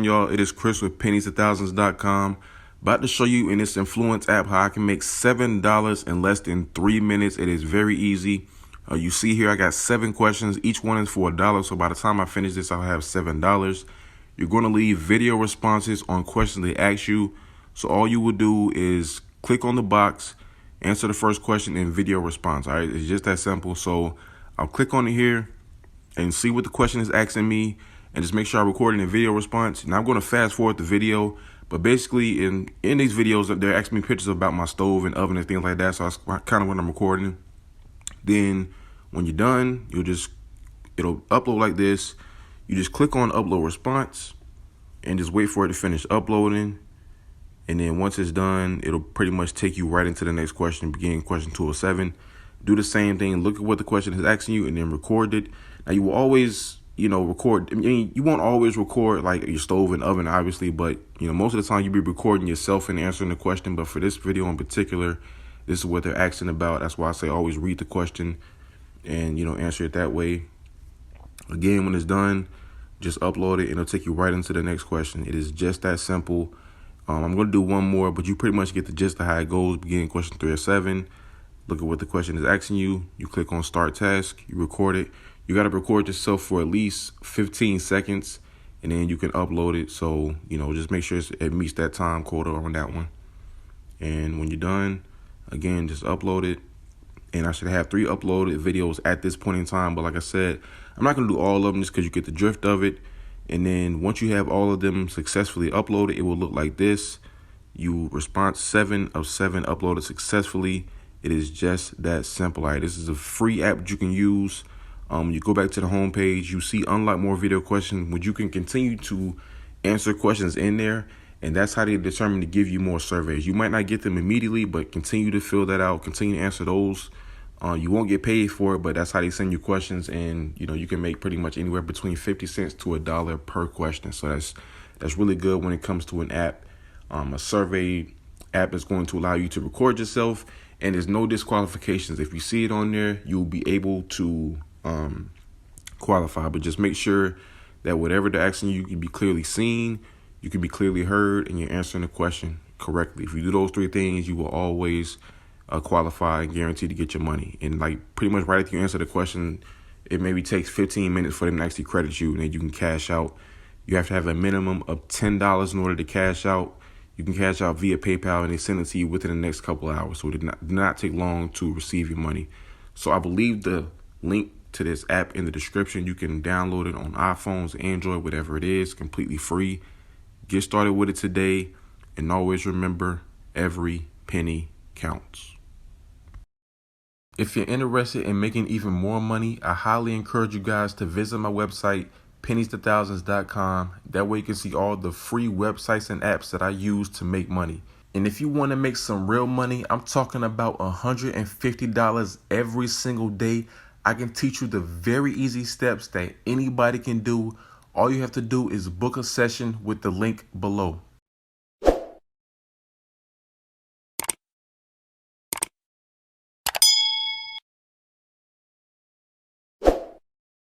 going, y'all? It is Chris with pennies2000s.com. About to show you in this influence app how I can make $7 in less than 3 minutes. It is very easy. You see here I got 7 questions. Each one is for $1. So by the time I finish this, I'll have $7. You're going to leave video responses on questions they ask you. So all you will do is click on the box, answer the first question in video response. All right, it's just that simple. So I'll click on it here and see what the question is asking me, and just make sure I record it in video response. Now I'm going to fast forward the video, but basically in these videos, they're asking me pictures about my stove and oven and things like that. So that's kind of what I'm recording. Then when you're done, it'll upload like this. You just click on upload response and just wait for it to finish uploading. And then once it's done, it'll pretty much take you right into the next question, beginning question 207. Do the same thing. Look at what the question is asking you and then record it. Now you will always, record. I mean, you won't always record like your stove and oven, obviously, but most of the time you'll be recording yourself and answering the question. But for this video in particular, this is what they're asking about. That's why I say always read the question and answer it that way. Again, when it's done, just upload it and it'll take you right into the next question. It is just that simple. I'm going to do one more, but you pretty much get the gist of how it goes. Beginning question 307. Look at what the question is asking you. You click on start task. You record it. You got to record yourself for at least 15 seconds, and then you can upload it. So, just make sure it meets that time quota on that one. And when you're done, again, just upload it. And I should have 3 uploaded videos at this point in time. But like I said, I'm not going to do all of them just because you get the drift of it. And then once you have all of them successfully uploaded, it will look like this. You response 7 of 7 uploaded successfully. It is just that simple. All right, this is a free app that you can use. You go back to the home page, you see unlock more video questions, which you can continue to answer questions in there. And that's how they determine to give you more surveys. You might not get them immediately, but continue to fill that out. Continue to answer those. You won't get paid for it, but that's how they send you questions. And, you can make pretty much anywhere between 50 cents to $1 per question. So that's really good when it comes to an app. A survey app is going to allow you to record yourself, and there's no disqualifications. If you see it on there, you'll be able to qualify. But just make sure that whatever they're asking you can be clearly seen, you can be clearly heard, and you're answering the question correctly. If you do those 3 things, you will always qualify and guarantee to get your money. And pretty much right after you answer the question, it maybe takes 15 minutes for them to actually credit you, and then you can cash out. You have to have a minimum of $10 in order to cash out. You can cash out via PayPal, and they send it to you within the next couple of hours. So it did not take long to receive your money. So I will leave the link to this app in the description. You can download it on iPhones, Android, whatever it is, completely free. Get started with it today, and always remember, every penny counts. If you're interested in making even more money, I highly encourage you guys to visit my website, pennies2000s.com. That way you can see all the free websites and apps that I use to make money. And if you want to make some real money, I'm talking about $150 every single day. I can teach you the very easy steps that anybody can do. All you have to do is book a session with the link below.